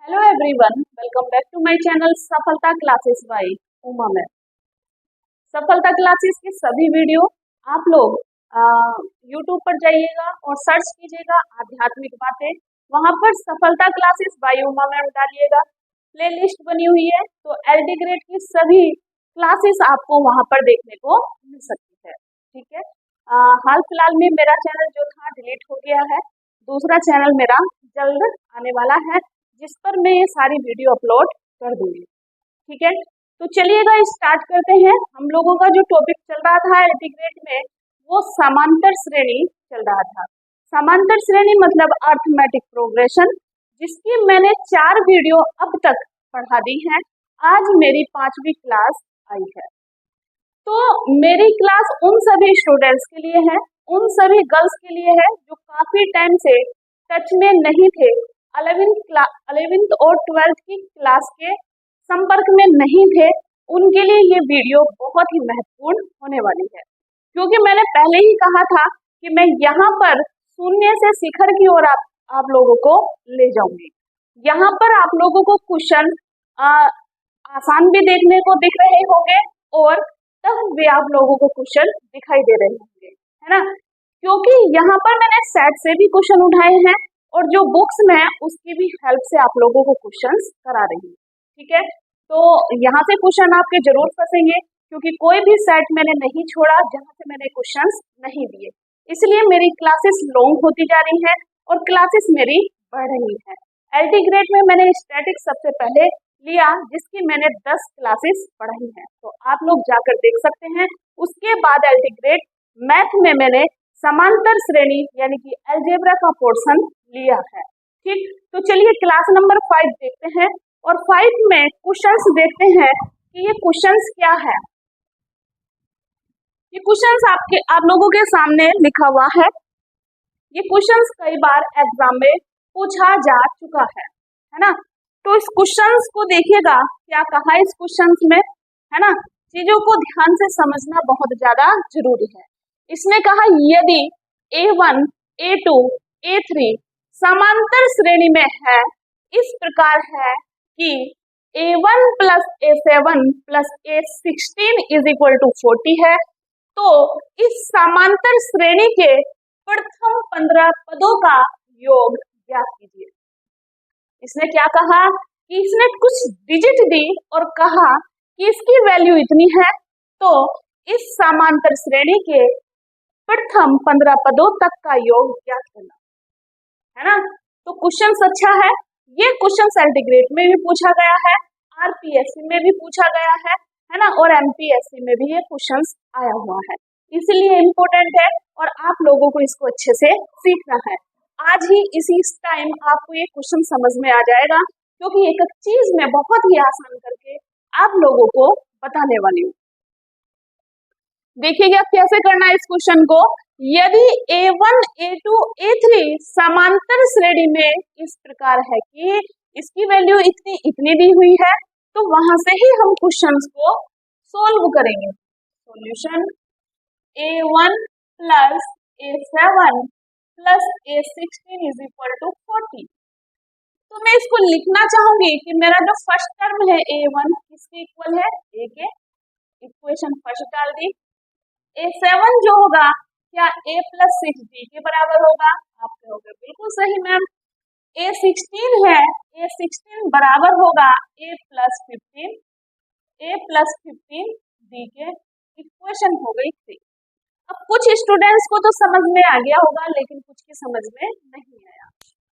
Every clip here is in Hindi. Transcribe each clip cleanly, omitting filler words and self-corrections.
Hello everyone, welcome back to my channel Safalta classes by Uma ma'am. Safalta classes की सभी वीडियो आप लोग यूट्यूब पर जाइएगा और सर्च कीजिएगा आध्यात्मिक बातें। वहां पर सफलता क्लासेस बाय उमा मैम डालिएगा, प्लेलिस्ट बनी हुई है, तो एलडी ग्रेड की सभी क्लासेस आपको वहां पर देखने को मिल सकती है। ठीक है। हाल फिलहाल में मेरा चैनल जो था डिलीट हो गया है, दूसरा चैनल मेरा जल्द आने वाला है जिस पर मैं ये सारी वीडियो अपलोड कर दूंगी। ठीक है, तो चलिएगा स्टार्ट करते हैं। हम लोगों का जो टॉपिक चल रहा था एल्टीग्रेट में वो समांतर श्रेणी चल रहा था। समांतर श्रेणी मतलब अर्थमेटिक प्रोग्रेशन, जिसकी मैंने 4 वीडियो अब तक पढ़ा दी है। आज मेरी 5वीं क्लास आई है। तो मेरी क्लास उन सभी स्टूडेंट्स के लिए है, उन सभी गर्ल्स के लिए है जो काफी टाइम से टच में नहीं थे, 11th और 12th की क्लास के संपर्क में नहीं थे। उनके लिए ये वीडियो बहुत ही महत्वपूर्ण होने वाली है, क्योंकि मैंने पहले ही कहा था कि मैं यहाँ पर शून्य से शिखर की ओर आप लोगों को ले जाऊंगी। यहाँ पर आप लोगों को क्वेश्चन आसान भी देखने को दिख रहे होंगे और तब भी आप लोगों को क्वेश्चन दिखाई दे रहे होंगे, है ना, क्योंकि यहाँ पर मैंने सेट से भी क्वेश्चन उठाए हैं और जो बुक्स में है उसकी भी हेल्प से आप लोगों को क्वेश्चंस करा रही हूँ। ठीक है, तो यहाँ से क्वेश्चन आपके जरूर फंसेंगे, क्योंकि कोई भी सेट मैंने नहीं छोड़ा जहाँ से मैंने क्वेश्चंस नहीं दिए। इसलिए मेरी क्लासेस लॉन्ग होती जा रही है और क्लासेस मेरी बढ़ रही है। एलटी ग्रेड में मैंने स्टैटिक सबसे पहले लिया, जिसकी मैंने 10 क्लासेस पढ़ाई है, तो आप लोग जाकर देख सकते हैं। उसके बाद एलटी ग्रेड मैथ में मैंने समांतर श्रेणी यानी कि अलजेब्रा का पोर्शन लिया है। ठीक, तो चलिए क्लास नंबर 5 देखते हैं और 5 में क्वेश्चंस देखते हैं कि ये क्वेश्चंस क्या है। ये क्वेश्चंस आप लोगों के सामने लिखा हुआ है। ये क्वेश्चंस कई बार एग्जाम में पूछा जा चुका है ना। तो इस क्वेश्चंस को देखिएगा, क्या कहा इस क्वेश्चंस में, है ना। चीजों को ध्यान से समझना बहुत ज्यादा जरूरी है। इसने कहा यदि A1, A2, A3 समांतर श्रेणी में है, इस प्रकार है कि A1 plus A7 plus A16 is equal to 40 है, तो इस समांतर श्रेणी के प्रथम 15 पदों का योग ज्ञात कीजिए। इसने क्या कहा कि इसने कुछ डिजिट दी और कहा कि इसकी वैल्यू इतनी है, तो इस समांतर श्रेणी के प्रथम 15 पदों तक का योग ज्ञात करना, है ना। तो क्वेश्चन अच्छा है। ये क्वेश्चन एल्टीग्रेड में भी पूछा गया है, आरपीएससी में भी पूछा गया है ना, और एमपीएससी में भी ये क्वेश्चन आया हुआ है, इसलिए इम्पोर्टेंट है और आप लोगों को इसको अच्छे से सीखना है। आज ही इसी टाइम आपको ये क्वेश्चन समझ में आ जाएगा, क्योंकि एक एक चीज में बहुत ही आसान करके आप लोगों को बताने वाली हूँ। देखिएगा कैसे करना है इस क्वेश्चन को। यदि A1, A2, A3 समांतर श्रेणी में इस प्रकार है कि इसकी वैल्यू इतनी दी हुई है, तो वहां से ही हम क्वेश्चंस को सोल्व करेंगे। Solution A1 plus A7 plus A16 is equal to 40। तो मैं इसको लिखना चाहूंगी कि मेरा जो फर्स्ट टर्म है A1 किसके इक्वल है, A के, इक्वेशन फर्स्ट डाल दी। A7 जो होगा क्या A प्लस 6B के बराबर होगा, आप कहोगे बिल्कुल सही मैम। A16 है, A16 बराबर होगा A प्लस 15 B के, इक्वेशन हो गई 3। अब कुछ स्टूडेंट्स को तो समझ में आ गया होगा, लेकिन कुछ की समझ में नहीं आया।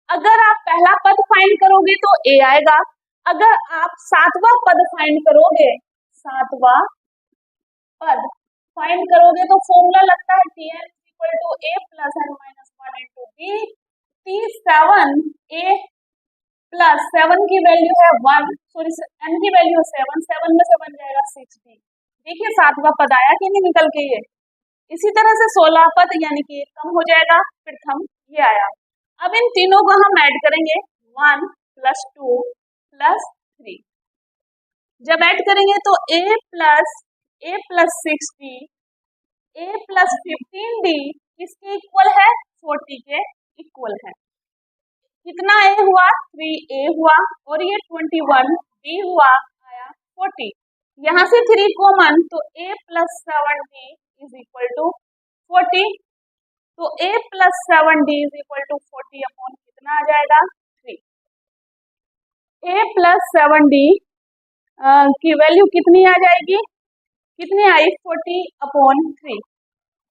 अगर आप पहला पद फाइंड करोगे तो A आएगा, अगर आप 7वां पद फाइंड करोगे, 7वां पद फाइंड करोगे तो फॉर्मूला लगता है Tn equal to A plus n minus 1 into B। T7 A plus 7 की वैल्यू है 1, सॉरी n की वैल्यू है 7, 7 में से बन जाएगा 6B। देखिए 7वां पद आया कि नहीं निकल के ये। इसी तरह से 16 पद यानी कि कम हो जाएगा, प्रथम ये आया। अब इन तीनों को हम ऐड करेंगे, 1 प्लस 2 प्लस 3। जब ऐड करेंगे तो A plus 6D, A plus 15D किसके इक्वल है, 40 के इक्वल है। कितना ए हुआ, 3a हुआ, और ये 21 b हुआ, आया 40। यहाँ से 3 कॉमन, तो a plus 7d is equal to 40। तो a plus 7d is equal to 40 upon कितना आ जाएगा, 3। a प्लस 7d की वैल्यू कितनी आ जाएगी, कितनी आई, 40 अपॉन 3।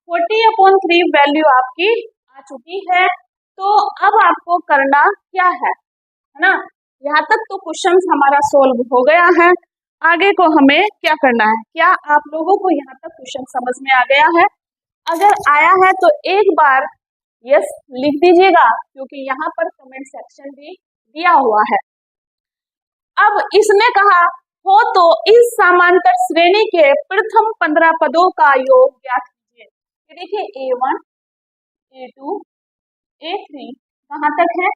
40 अपॉन 3 वैल्यू आपकी आ चुकी है। तो अब आपको करना क्या है ना, यहाँ तक तो क्वेश्चन हमारा सोल्व हो गया है। आगे को हमें क्या करना है, क्या आप लोगों को यहाँ तक क्वेश्चन समझ में आ गया है? अगर आया है तो एक बार यस लिख दीजिएगा, क्योंकि यहाँ पर कमेंट सेक्शन भी दिया हुआ है। अब इसने कहा हो तो इस समांतर श्रेणी के प्रथम 15 पदों का योग ज्ञात कीजिए। ये देखिए A1, A2, A3 कहाँ तक है,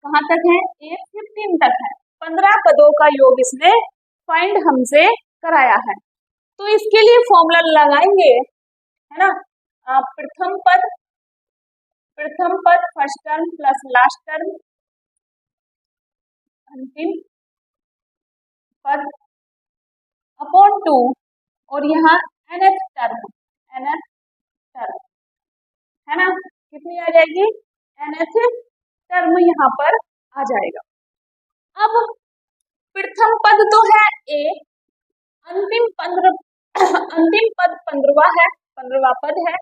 कहाँ तक है, A15 तक है। 15 पदों का योग इसने फाइंड हमसे कराया है। तो इसके लिए फॉर्मूला लगाएंगे, है ना, प्रथम पद first term plus last term अंतिम पद अपॉन 2, और यहाँ nth टर्म है ना, कितनी आ जाएगी, nth टर्म यहाँ पर आ जाएगा। अब प्रथम पद तो है a, अंतिम पद 15वां है, 15वां पद है,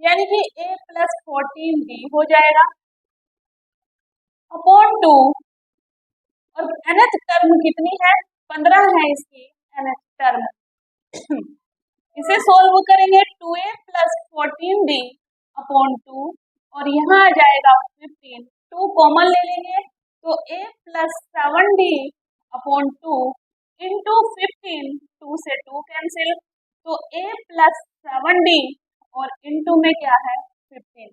यानी कि a प्लस 14b हो जाएगा अपॉन 2, और nth टर्म कितनी है, 15 है इसकी nth टर्म। इसे सोल्व करेंगे, 2a प्लस 14b अपॉन 2, और यहाँ आ जाएगा 15, 2 कॉमन ले लेंगे, तो a plus 7d upon 2 into 15, 2 से 2 कैंसिल, तो a प्लस 7d और इंटू में क्या है 15।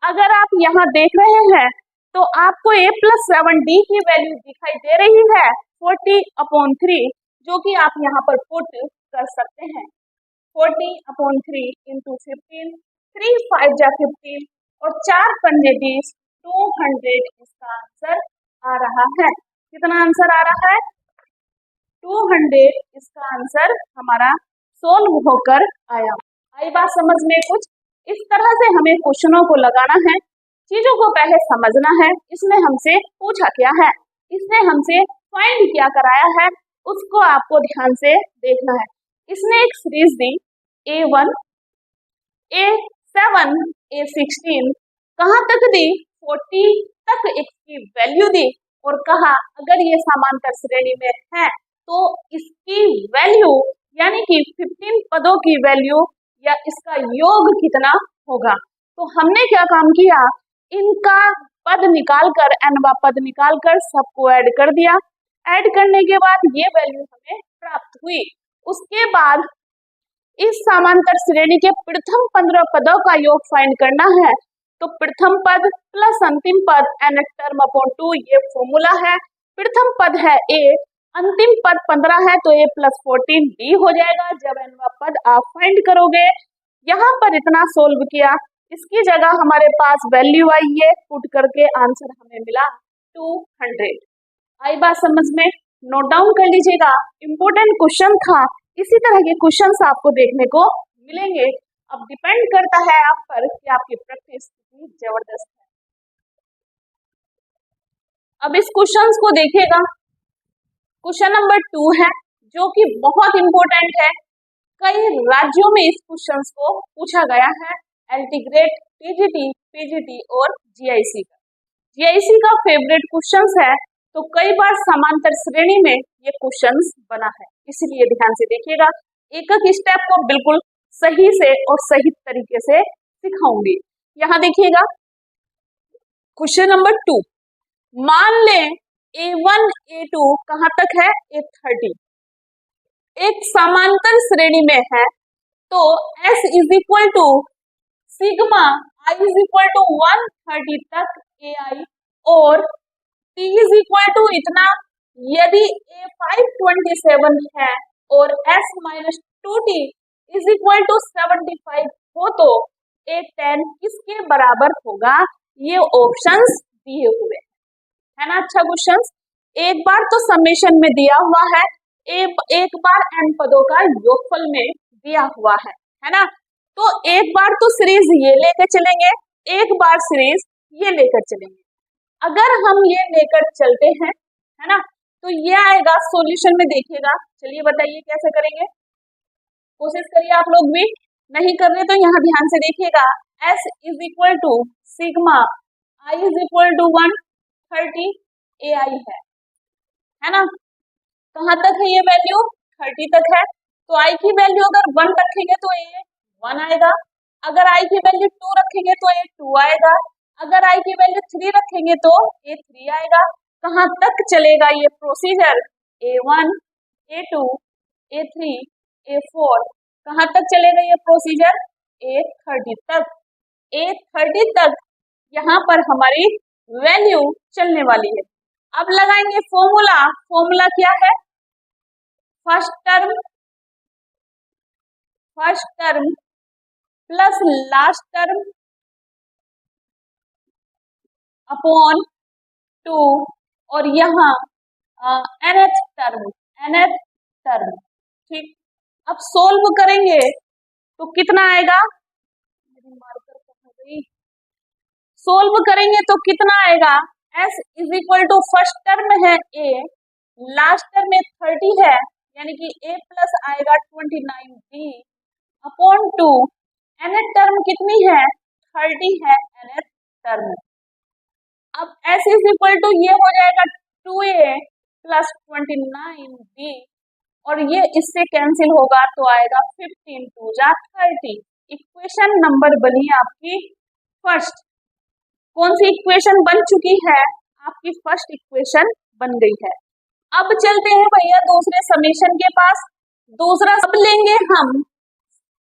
अगर आप यहाँ देख रहे हैं तो आपको a प्लस 7d की वैल्यू दिखाई दे रही है 40 अपॉन 3, जो कि आप यहाँ पर पुट कर सकते हैं। 40 अपॉन 3 इंटू 15, 3 5 जा 15 और 4 पंजे 20, 200 इसका आंसर आ रहा है। कितना आंसर आ रहा है, 200 इसका आंसर हमारा सोल्व होकर आया। आई बात समझ में? कुछ इस तरह से हमें क्वेश्चनों को लगाना है, चीजों को पहले समझना है। इसने हमसे पूछा क्या है, इसने हमसे फाइंड क्या कराया है, उसको आपको ध्यान से देखना है। इसने एक सीरीज दी A1, A7, A16, कहाँ तक दी, 40 तक इसकी वैल्यू दी, और कहा अगर ये समांतर श्रेणी में है तो इसकी वैल्यू यानी कि 15 पदों की वैल्यू या इसका योग कितना होगा। तो हमने क्या काम किया, इनका पद निकालकर, nवा पद निकालकर सबको ऐड कर दिया। ऐड करने के बाद ये वैल्यू हमें प्राप्त हुई। उसके बाद इस समांतर श्रेणी के प्रथम 15 पदों का योग फाइंड करना है। तो प्रथम पद प्लस अंतिम पद nth टर्म अपॉन 2, ये फॉर्मूला है। प्रथम पद है a, अंतिम पद 15 है, तो a प्लस 14 b हो जाएगा जब nवा पद आप फाइंड करोगे। यहाँ पर इतना सोल्व किया, इसकी जगह हमारे पास वैल्यू आई है, पुट करके आंसर हमें मिला 200। आई बात समझ में? नोट डाउन कर लीजिएगा, इंपोर्टेंट क्वेश्चन था। इसी तरह के क्वेश्चंस आपको देखने को मिलेंगे। अब डिपेंड करता है आप पर कि आपकी प्रैक्टिस कितनी जबरदस्त है। अब इस क्वेश्चंस को देखिएगा, क्वेश्चन नंबर 2 है जो कि बहुत इंपॉर्टेंट है। कई राज्यों में इस क्वेश्चंस को पूछा गया है, एल्टीग्रेड, टीजीटी, पीजीटी और जीआईसी का। जीआईसी का फेवरेट क्वेश्चंस है, तो कई बार समांतर श्रेणी में ये क्वेश्चंस बना है, इसलिए ध्यान से देखिएगा। एक एक स्टेप को बिल्कुल सही से और सही तरीके से सिखाऊंगी। यहाँ देखिएगा क्वेश्चन नंबर 2, मान लें A1, A2 कहाँ तक है, A30, एक समांतर श्रेणी में है, तो S is equal to sigma I is equal to 130 तक AI और T इज इक्वल टू इतना। यदि A527 है और S minus 2T is equal to 75 हो तो A10 किसके बराबर होगा, ये ऑप्शंस दिए हुए हैं। है ना। अच्छा क्वेश्चन, एक बार तो समेशन में दिया हुआ है, एक बार n पदों का योगफल में दिया हुआ है ना। तो एक बार तो सीरीज ये लेकर चलेंगे, एक बार सीरीज ये लेकर चलेंगे। अगर हम ये लेकर चलते हैं, है ना, तो ये आएगा सॉल्यूशन में देखिएगा। चलिए बताइए कैसे करेंगे, कोशिश करिए आप लोग भी, नहीं कर रहे तो यहाँ ध्यान से देखिएगा। S is equal to sigma I is equal to 130 AI है ना। कहाँ तक है ये वैल्यू, 30 तक है। तो I की वैल्यू अगर 1 रखेंगे तो ये 1 आएगा, अगर I की वैल्यू 2 रखेंगे तो ये 2 आएगा, अगर I की वैल्यू 3 रखेंगे तो ये 3 आएगा। कहाँ तक चलेगा ये procedure, A1 A2 A3 A4, कहाँ तक चलेगा ये प्रोसीजर, A30 तक। A30 तक यहाँ पर हमारी वैल्यू चलने वाली है। अब लगाएंगे फॉर्मूला, फॉर्मूला क्या है, first term plus last term upon 2 और यहाँ nth टर्म, ठीक। अब सोल्व करेंगे तो कितना आएगा, सोल्व करेंगे तो कितना आएगा, s is equal to first term है a, लास्ट टर्म में 30 है, यानी कि a प्लस आएगा 29b अपॉन 2, nth टर्म कितनी है, 30 है nth टर्म। अब s इज इक्वल टू ये हो जाएगा 2a प्लस 29b और ये इससे कैंसिल होगा तो आएगा 15 2 जा 30। इक्वेशन नंबर बनी आपकी फर्स्ट। कौन सी इक्वेशन बन चुकी है, आपकी फर्स्ट इक्वेशन बन गई है। अब चलते हैं भैया दूसरे समेशन के पास। दूसरा सब लेंगे हम,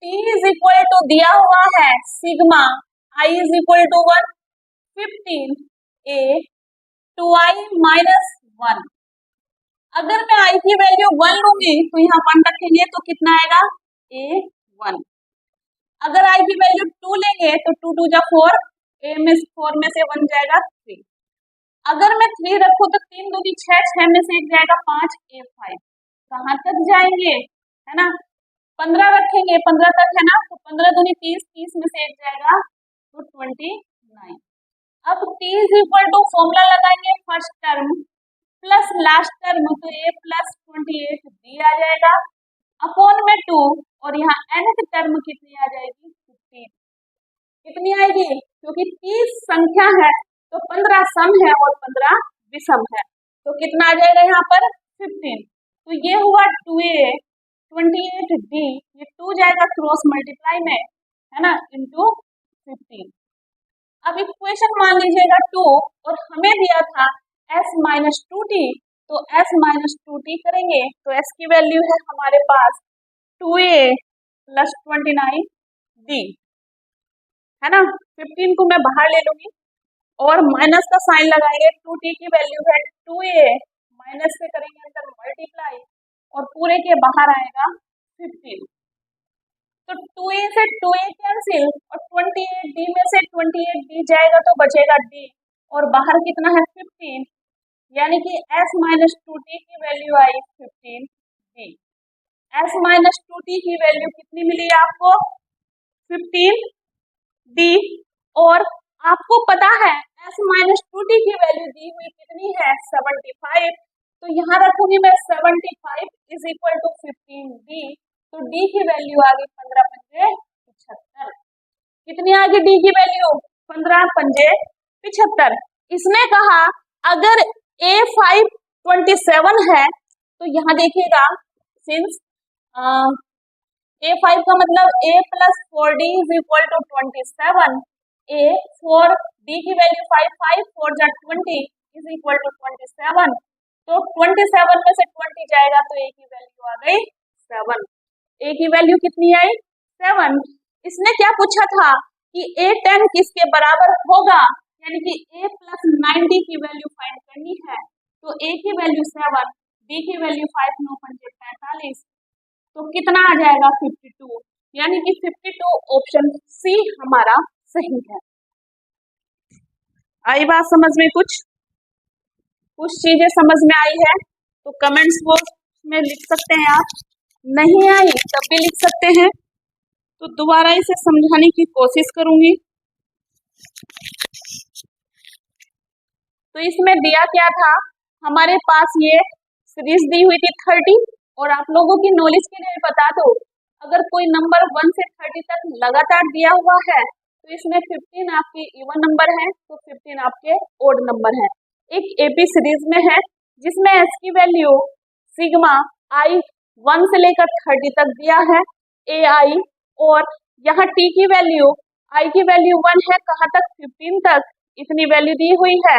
t इज इक्वल टू दिया हुआ है sigma I is equal to 15a 2i minus 1। अगर मैं I की वैल्यू 1 लूंगी तो यहाँ 1 रखेंगे तो कितना आएगा, a1। अगर I की वैल्यू 2 लेंगे तो 2 2 जा 4, a में 4 में से 1 जाएगा 3। अगर मैं 3 रखूं तो 3 2 6, 6 में से 1 जाएगा 5, a5। कहाँ तक जाएंगे, है ना, 15 रखेंगे, 15 तक है ना, तो 15 दूनी 30, 30 में से 1 जाएगा तो 29। अब t is equal to formula लगाएंगे first term plus last term, तो a प्लस 28b आ जाएगा अपॉन में 2 और यहाँ nth टर्म कितनी आ जाएगी, 15। कितनी आएगी, क्योंकि 30 संख्या है तो 15 सम है और 15 विषम है, तो कितना आ जाएगा यहाँ पर 15। तो ये हुआ 2a 28b, ये 2 जाएगा क्रॉस मल्टीप्लाई में, है ना, इंटू 15। अब इक्वेशन मान लीजिएगा 2 और हमें दिया था s माइनस 2t, तो s माइनस 2t करेंगे तो s की वैल्यू है हमारे पास 2a प्लस 29b, है ना। 15 को मैं बाहर ले लूंगी और माइनस का साइन लगाएंगे, 2t की वैल्यू है 2a, माइनस से करेंगे अंदर मल्टीप्लाई और पूरे के बाहर आएगा 15। तो 2a से 2a कैंसिल और 28d में से 28d जाएगा तो बचेगा d और बाहर कितना है 15, यानी कि s माइनस 2t की वैल्यू आई 15d। s माइनस 2t की वैल्यू कितनी मिली आपको, 15d। और आपको पता है s माइनस 2t की वैल्यू दी हुई कितनी है, 75। तो यहाँ रखूंगी मैं 75 इज इक्वल टू 15d, तो d की वैल्यू आ गई 15 पंजे 75। कितनी आ गई d की वैल्यू, 15 पंजे 75। इसने कहा अगर a5 27 है तो यहाँ देखिएगा, सिंस a5 का मतलब a plus 4d is equal to 27, a 4d की वैल्यू 5 5 4 जा 20 इज इक्वल टू 27, तो 27 में से 20 जाएगा तो a की वैल्यू आ गई 7। a की वैल्यू कितनी आई, 7। इसने क्या पूछा था कि a10 किसके बराबर होगा, यानी कि a प्लस 90 की वैल्यू फाइंड करनी है, तो a की वैल्यू 7, b की वैल्यू 5 9 पंजे 45, तो कितना आ जाएगा 52, यानी कि 52 ऑप्शन सी हमारा सही है। आई बात समझ में कुछ। कुछ चीजें समझ में आई है तो कमेंट्स बॉक्स में लिख सकते हैं आप, नहीं आई तब भी लिख सकते हैं। तो दोबारा इसे समझाने की कोशिश करूंगी। तो इसमें दिया क्या था, हमारे पास ये सीरीज दी हुई थी 30, और आप लोगों की नॉलेज के लिए बता दो, अगर कोई नंबर 1 से 30 तक लगातार दिया हुआ है तो इसमें 15 आपके इवन नंबर है, तो 15 आपके ओड नंबर है। एक एपी सीरीज में है जिसमें एस की वैल्यू सिग्मा आई 1 से लेकर 30 तक दिया है ए आई, और यहाँ टी की वैल्यू आई की वैल्यू 1 है, कहाँ तक 15 तक इतनी वैल्यू दी हुई है,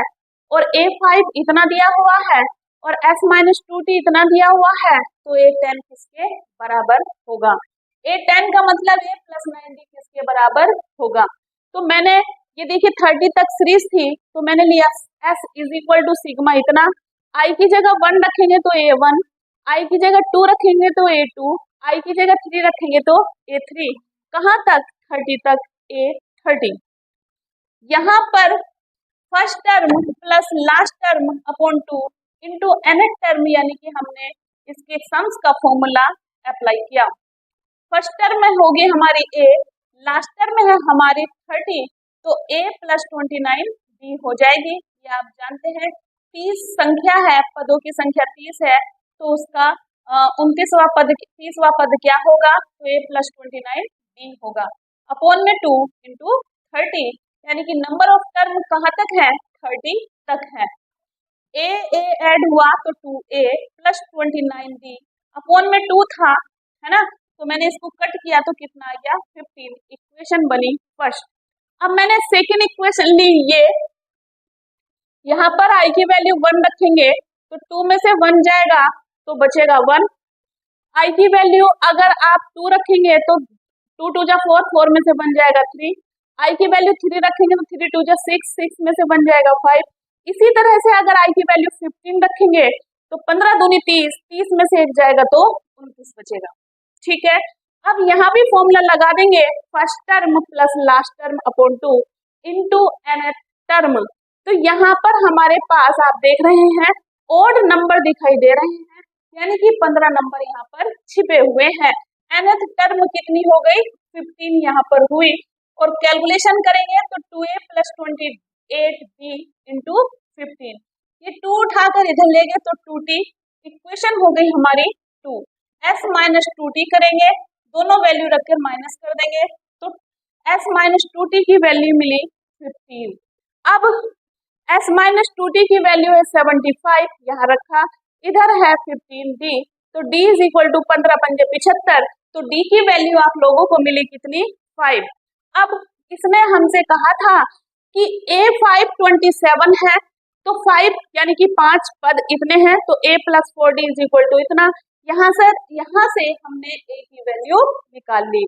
और A5 इतना दिया हुआ है और S-2t इतना दिया हुआ है, तो A10 किसके बराबर होगा? A10 का मतलब A + 90 किसके बराबर होगा? तो मैंने ये देखिए 30 तक सीरीज थी तो मैंने लिया S = सिग्मा इतना, I की जगह 1 रखेंगे तो A1, I की जगह 2 रखेंगे तो A2, I की जगह 3 रखेंगे तो A3, कहाँ तक 30 तक A30। यहाँ पर first term plus last term upon 2 into nth term, यानी कि हमने इसके सम्स का फॉर्मूला अप्लाई किया। फर्स्ट टर्म में होगी हमारी a, लास्ट टर्म में है हमारी 30, तो a + 29 b हो जाएगी। ये आप जानते हैं 30 संख्या है, पदों की संख्या 30 है, तो उसका 29वां पद 30वां पद क्या होगा? तो a + 29 b होगा, अपॉन में 2 इंटू 30, यानी कि नंबर ऑफ टर्म कहाँ तक है? 30 तक है। a ऐड हुआ तो 2a + 29b, अपॉन में 2 था, है ना, तो मैंने इसको कट किया तो कितना आ गया? 15। इक्वेशन बनी फर्स्ट। अब मैंने सेकेंड इक्वेशन ली, ये यहाँ पर i की वैल्यू 1 रखेंगे तो 2 में से 1 जाएगा तो बचेगा 1। i की वैल्यू अगर आप 2 रखेंगे तो 2 2 जा 4, 4 में से 1 जाएगा 3। i की वैल्यू 3 रखेंगे तो 3 2 जा 6, 6 में से 1 जाएगा 5। इसी तरह से अगर i की वैल्यू 15 रखेंगे तो 15 दूनी 30, 30 में से 1 जाएगा तो 29 बचेगा। ठीक है, अब यहाँ भी फॉर्मूला लगा देंगे, first term plus last term upon 2 into nth term. तो यहाँ पर हमारे पास आप देख रहे हैं ओड नंबर दिखाई दे रहे हैं, यानी कि 15 नंबर यहाँ पर छिपे हुए हैं। nth टर्म कितनी हो गई? 15 यहाँ पर हुई, और कैलकुलेशन करेंगे तो 2a + 28b इंटू 15, ये 2 उठाकर इधर ले गए तो 2t, इक्वेशन हो गई हमारी 2। s - 2t करेंगे, दोनों वैल्यू रखकर माइनस कर देंगे तो s - 2t की वैल्यू मिली 15। अब s - 2t की वैल्यू है 75, यहाँ रखा, इधर है 15d, तो d = 15 × 5 = 75, तो d की वैल्यू आप लोगों को मिली कितनी? 5। अब इसने हमसे कहा था कि A5 27 है, तो 5 यानी कि 5 पद इतने हैं, तो a + 4d = इतना। यहाँ से हमने a की वैल्यू निकाल ली।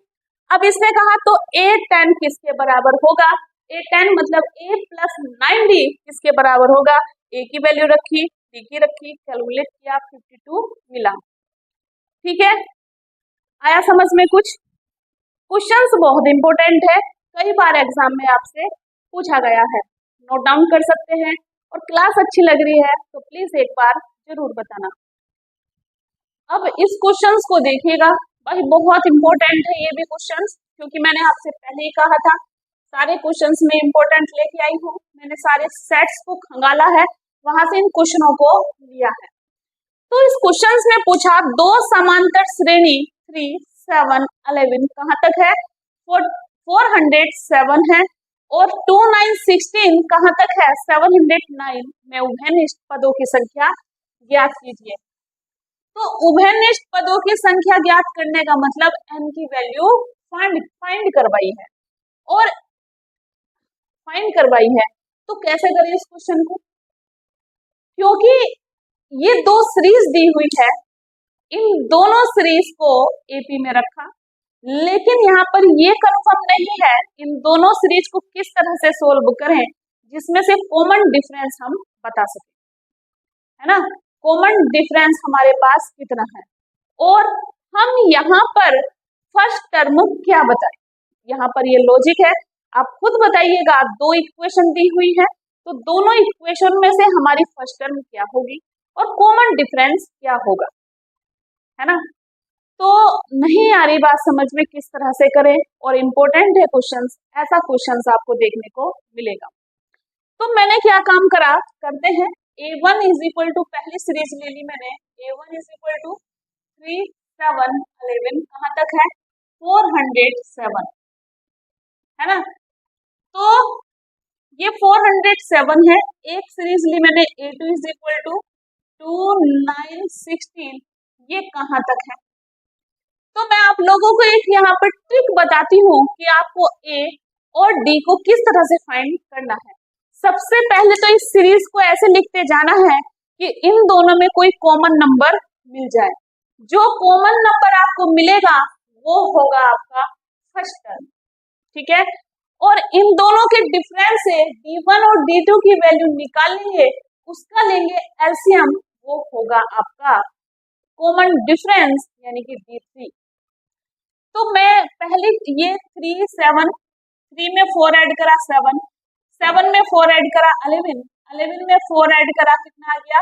अब इसने कहा तो A10 किसके बराबर होगा? A10 मतलब a + 9d किसके बराबर होगा? a की वैल्यू रखी, d की रखी, कैलकुलेट किया, 52 मिला। ठीक है, आया समझ में कुछ? क्वेश्चंस बहुत इंपॉर्टेंट है, कई बार एग्जाम में आपसे पूछा गया है, नोट डाउन कर सकते हैं। और क्लास अच्छी लग रही है तो प्लीज एक बार जरूर बताना। अब इस क्वेश्चंस को देखिएगा, भाई बहुत इंपॉर्टेंट है ये भी क्वेश्चंस, क्योंकि मैंने आपसे पहले ही कहा था सारे क्वेश्चंस में इंपॉर्टेंट लेके आई हूँ, मैंने सारे सेट्स को खंगाला है, वहां से इन क्वेश्चनों को लिया है। तो इस क्वेश्चंस में पूछा दो समांतर श्रेणी 3 7 11 कहाँ तक है? 407 है, और 2 9 16 कहाँ तक है? 709 में उभयनिष्ठ पदों की संख्या ज्ञात कीजिए। तो उभयनिष्ठ पदों की संख्या ज्ञात करने का मतलब n की वैल्यू फाइंड करवाई है, और फाइंड करवाई है तो कैसे करें इस क्वेश्चन को? क्योंकि ये दो सीरीज दी हुई है, इन दोनों सीरीज को एपी में रखा, लेकिन यहाँ पर ये कंफर्म नहीं है इन दोनों सीरीज को किस तरह से सोल्व करें जिसमें से कॉमन डिफरेंस हम बता सकें, है ना, कॉमन डिफरेंस हमारे पास कितना है। और हम यहाँ पर फर्स्ट टर्म क्या बताएं, यहाँ पर ये लॉजिक है, आप खुद बताइएगा। दो इक्वेशन दी हुई है, तो दोनों इक्वेशन में से हमारी फर्स्ट टर्म क्या होगी और कॉमन डिफरेंस क्या होगा, है ना। तो नहीं आ रही बात समझ में किस तरह से करें, और इम्पोर्टेंट है क्वेश्चंस, ऐसा क्वेश्चंस आपको देखने को मिलेगा। तो मैंने क्या काम करा, करते हैं। A1 इज इक्वल टू, पहली सीरीज ले ली मैंने, A1 इज इक्वल टू 3, 7, 11, कहाँ तक है 407, है ना। तो ये 407 है। एक सीरीज ली मैंने A2 इज इक्वल टू 2, 9, 16, ये कहाँ तक है। तो मैं आप लोगों को एक यहाँ पर ट्रिक बताती हूँ कि आपको A और D को किस तरह से फाइंड करना है। सबसे पहले तो इस सीरीज को ऐसे लिखते जाना है कि इन दोनों में कोई कॉमन नंबर मिल जाए। जो कॉमन नंबर आपको मिलेगा वो होगा आपका फर्स्ट टर्म, ठीक है। और इन दोनों के डिफरेंस से D1 और D2 की वैल्यू निकाल लेंगे, उसका लेंगे एलसीएम, वो होगा आपका कॉमन डिफरेंस यानी कि D3। तो मैं पहले ये 3, 7, 3 में 4 ऐड करा 7, 7 में 4 ऐड करा 11, 11 में 4 ऐड करा कितना आ गया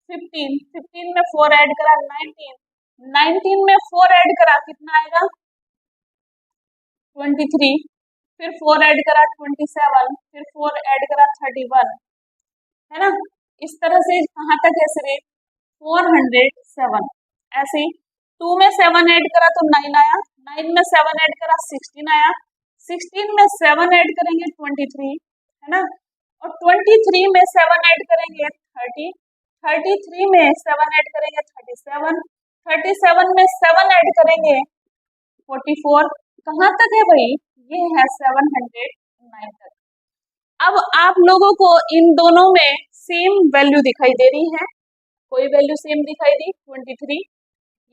15, 15 में 4 ऐड करा 19, 19 में 4 ऐड करा कितना आएगा 23, फिर 4 ऐड करा 27, फिर 4 ऐड करा 31, है ना। इस तरह से कहाँ तक है सीरीज 407। ऐसे ही 2 में 7 ऐड करा तो 9 आया, 9 में 7 ऐड करा 16 आया, 16 में 7 ऐड करेंगे 23, है ना। और 23 में 7 ऐड करेंगे 30, 33 में 7 ऐड करेंगे 37, 37 में 7 ऐड करेंगे 44, कहाँ तक है भाई ये है 709 तक। अब आप लोगों को इन दोनों में सेम वैल्यू दिखाई दे रही है, कोई वैल्यू सेम दिखाई दी 23,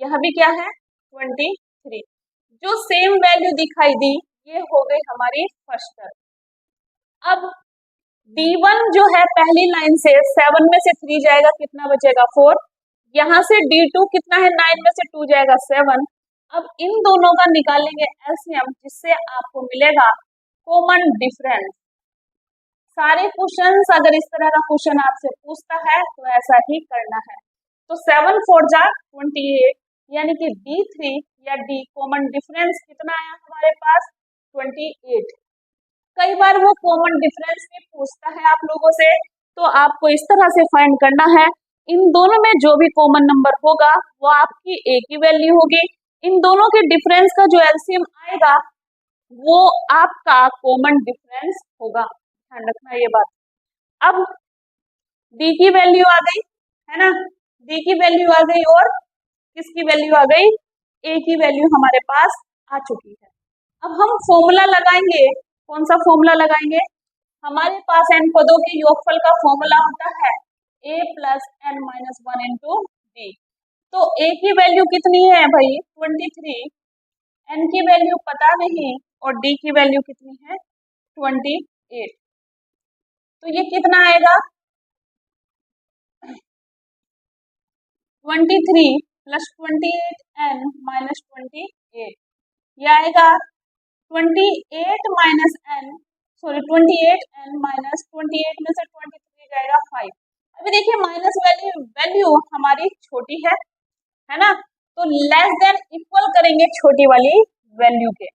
यह भी क्या है 23, जो सेम वैल्यू दिखाई दी ये हो गई हमारी फर्स्ट टर्म। अब D1 जो है पहली लाइन से 7 में से 3 जाएगा कितना बचेगा 4, यहाँ से D2 कितना है 9 में से 2 जाएगा 7। अब इन दोनों का निकालेंगे एलसीएम, जिससे आपको मिलेगा कॉमन डिफरेंस। सारे क्वेश्चंस अगर इस तरह का क्वेश्चन आपसे पूछता है तो ऐसा ही करना है। तो 7 4 जा 28, यानी कि D3 या D कॉमन डिफरेंस कितना आया हमारे पास 28। कई बार वो कॉमन डिफरेंस भी पूछता है आप लोगों से, तो आपको इस तरह से फाइंड करना है, इन दोनों में जो भी कॉमन नंबर होगा वो आपकी A की वैल्यू होगी, इन दोनों के डिफरेंस का जो एलसीएम आएगा वो आपका कॉमन डिफरेंस होगा, ध्यान रखना ये बात। अब D की वैल्यू आ गई, है ना, D की वैल्यू आ गई और किसकी वैल्यू आ गई A की वैल्यू हमारे पास आ चुकी है। अब हम फॉर्मूला लगाएंगे, कौन सा फॉर्मूला लगाएंगे, हमारे पास n पदों के योगफल का फॉर्मूला होता है A plus n minus 1 into D। तो A की वैल्यू कितनी है भाई 23, n की वैल्यू पता नहीं और D की वैल्यू कितनी है 28। तो ये कितना आएगा 23 प्लस 28n माइनस 28, ये आएगा 28 minus n, sorry 28n minus 28 में से 23 जाएगा 5। अभी देखिए माइनस वैल्यू हमारी छोटी है ना, तो लेस देन इक्वल करेंगे छोटी वाली वैल्यू के,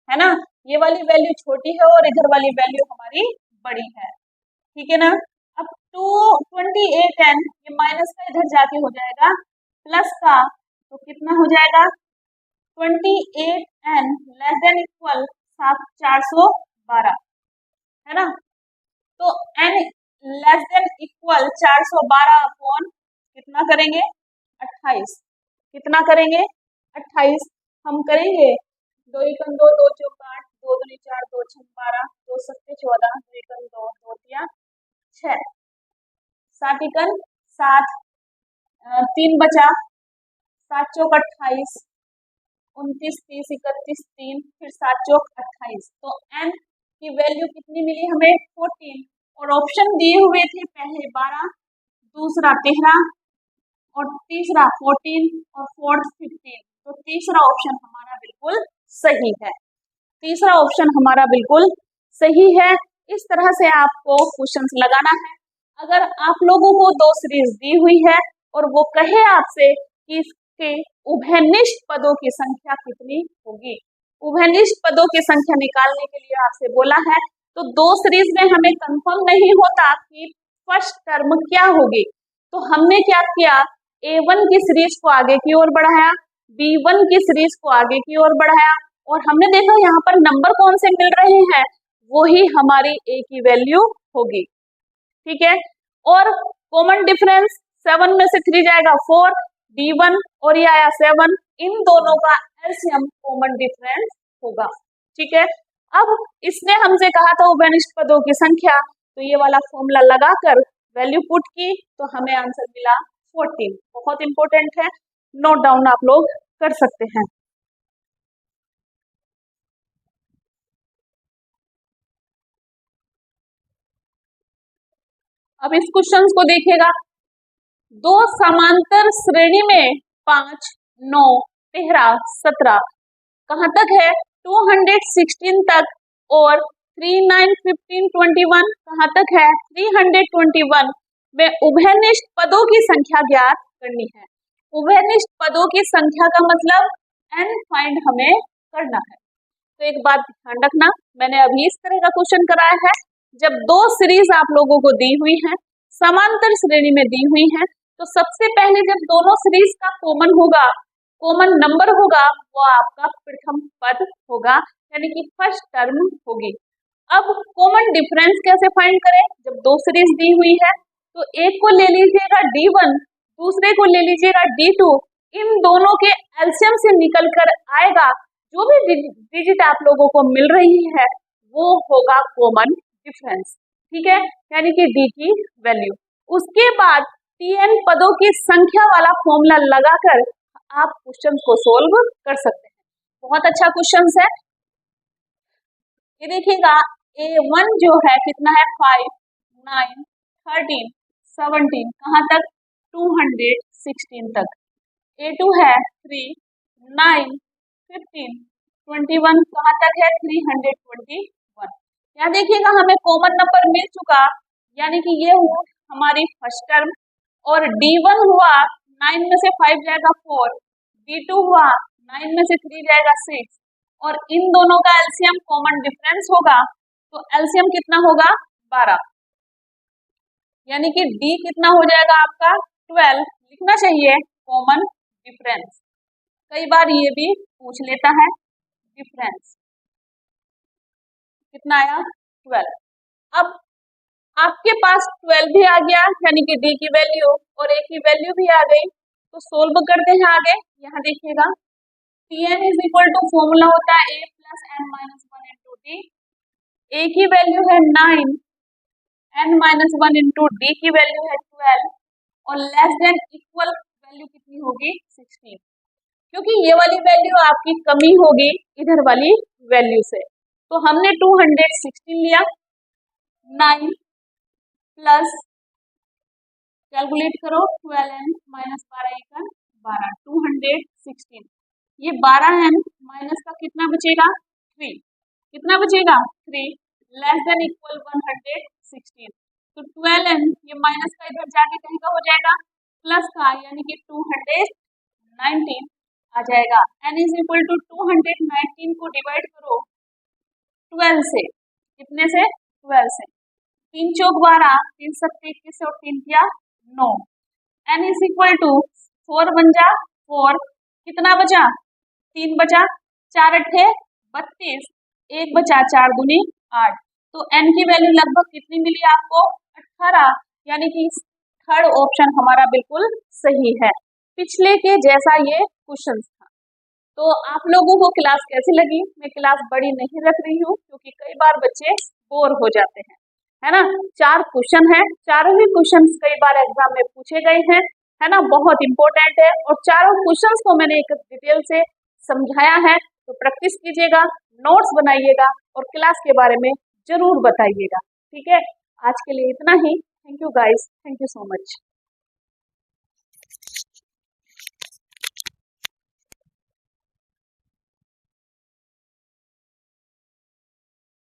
है ना। ये वाली वैल्यू छोटी है और इधर वाली वैल्यू हमारी बड़ी है, ठीक है ना। अब 28n ये माइनस का इधर जाके हो जाएगा प्लस का, तो कितना हो जाएगा 28n लेस देन इक्वल 412, है ना। तो n less than equal 412 upon कितना करेंगे 28, कितना करेंगे 28, हम करेंगे 2 एकम 2, 2 चौक 8, 2 दूनी 4, 2 छक 12, 2 सत्ते 14, 2 एकम 2, 2 तिया 6, 7 एकम 7, 3 बचा, 7 चौक 28, 29, 30, 31, 3, फिर 7 चौक 28। तो n की वैल्यू कितनी मिली हमें 14, और ऑप्शन दिए हुए थे पहले 12, दूसरा 13 और तीसरा 14 और फोर्थ 15। तो तीसरा ऑप्शन हमारा बिल्कुल सही है, तीसरा ऑप्शन हमारा बिल्कुल सही है। इस तरह से आपको क्वेश्चंस लगाना है। अगर आप लोगों को 2 सीरीज दी हुई है और वो कहे आपसे कि इसके उभयनिष्ठ पदों की संख्या कितनी होगी, उभयनिष्ठ पदों की संख्या निकालने के लिए आपसे बोला है, तो 2 सीरीज में हमें कंफर्म नहीं होता कि फर्स्ट टर्म क्या होगी, तो हमने क्या किया, A1 की सीरीज को आगे की ओर बढ़ाया, B1 की सीरीज को आगे की ओर बढ़ाया, और हमने देखा यहाँ पर नंबर कौन से मिल रहे हैं, वो ही हमारी A की वैल्यू होगी। ठीक है, और कॉमन डिफरेंस 7 में से 3 जाएगा 4, B1 और ये आया 7, इन दोनों का एलसीएम कॉमन डिफरेंस होगा। ठीक है, अब इसने हमसे कहा था उभयनिष्ठ पदों की संख्या, तो ये वाला फॉर्मूला लगाकर वैल्यू पुट की तो हमें आंसर मिला 14। बहुत इंपॉर्टेंट है, नोट डाउन आप लोग कर सकते हैं। अब इस क्वेश्चन को देखिएगा, 2 समांतर श्रेणी में 5, 9, 13, 17 कहां तक है, 216 तक, और 3, 9, 15, 21 कहां तक है, 321 में उभयनिष्ठ पदों की संख्या ज्ञात करनी है। उभयनिष्ठ पदों की संख्या का मतलब n फाइंड हमें करना है। तो एक बात ध्यान रखना, मैंने अभी इस तरह का क्वेश्चन कराया है, जब 2 सीरीज आप लोगों को दी हुई है, समांतर श्रेणी में दी हुई है, तो सबसे पहले जब दोनों सीरीज का कॉमन होगा, कॉमन नंबर होगा, वो आपका प्रथम पद होगा, यानी कि फर्स्ट टर्म होगी। अब कॉमन डिफरेंस कैसे फाइंड करें, जब 2 सीरीज दी हुई है, तो एक को ले लीजिएगा D1, दूसरे को ले लीजिएगा D2, इन दोनों के एलसीएम से निकल कर आएगा जो भी डिजिट आप लोगों को मिल रही है, वो होगा कॉमन डिफरेंस। ठीक है, यानी कि D की वैल्यू। उसके बाद Tn पदों की संख्या वाला फॉर्मूला लगाकर आप क्वेश्चन को सोल्व कर सकते हैं। बहुत अच्छा क्वेश्चन है। ये देखिएगा, A1 जो है कितना है, 5, 9, 13, 17 कहाँ तक, 216 तक। A2 है 3, 9, 15, 21 कहाँ तक है, 321। यहाँ देखिएगा हमें कॉमन नंबर मिल चुका, यानी कि ये हुआ हमारी फर्स्ट टर्म, और D1 हुआ 9 में से 5 जाएगा 4, D2 हुआ 9 में से 3 जाएगा 6, और इन दोनों का एलसीएम कॉमन डिफरेंस होगा, तो एलसीएम कितना होगा, 12, यानी कि D कितना हो जाएगा आपका 12 लिखना चाहिए कॉमन डिफरेंस। कई बार ये भी पूछ लेता है डिफरेंस कितना आया, 12। अब आपके पास 12 भी आ गया, यानी कि D की वैल्यू और A की वैल्यू भी आ गई, तो सोल्व करते हैं आगे। यहाँ देखिएगा, Tn is equal to formula होता है A plus n minus 1 into d. A की वैल्यू है 9, n माइनस 1 इंटू डी की वैल्यू है 12, और लेस देन इक्वल वैल्यू कितनी होगी, 16, क्योंकि ये वाली वैल्यू आपकी कमी होगी इधर वाली वैल्यू से, तो हमने 216 लिया, 9 प्लस कैलकुलेट करो, 12n माइनस 12 12, 216, ये 12n माइनस का कितना बचेगा, 3, कितना बचेगा, 3, लेस देन इक्वल 116, तो 12n ये माइनस का इधर जाके कहीं का हो जाएगा प्लस का, यानी कि 219 आ जाएगा। n इज इक्वल टू 219 को डिवाइड करो 12 से, कितने से, 12 से, 3 चौक 12, 3 सत्ते 21 और 3 किया 9, n इज इक्वल टू 4 बन जा 4, कितना बचा, 3 बचा, 4 अट्ठे 32, 1 बचा, 4 दूनी 8, तो n की वैल्यू लगभग कितनी मिली आपको, 18, यानी कि थर्ड ऑप्शन हमारा बिल्कुल सही है, पिछले के जैसा ये क्वेश्चन था। तो आप लोगों को क्लास कैसी लगी, मैं क्लास बड़ी नहीं रख रही हूँ क्योंकि कई बार बच्चे बोर हो जाते हैं, है ना। 4 क्वेश्चन है, चारों ही क्वेश्चन कई बार एग्जाम में पूछे गए हैं, है ना, बहुत इंपॉर्टेंट है, और चारों क्वेश्चंस को मैंने एक डिटेल से समझाया है, तो प्रैक्टिस कीजिएगा, नोट्स बनाइएगा और क्लास के बारे में जरूर बताइएगा। ठीक है, आज के लिए इतना ही। Thank you guys, thank you so much.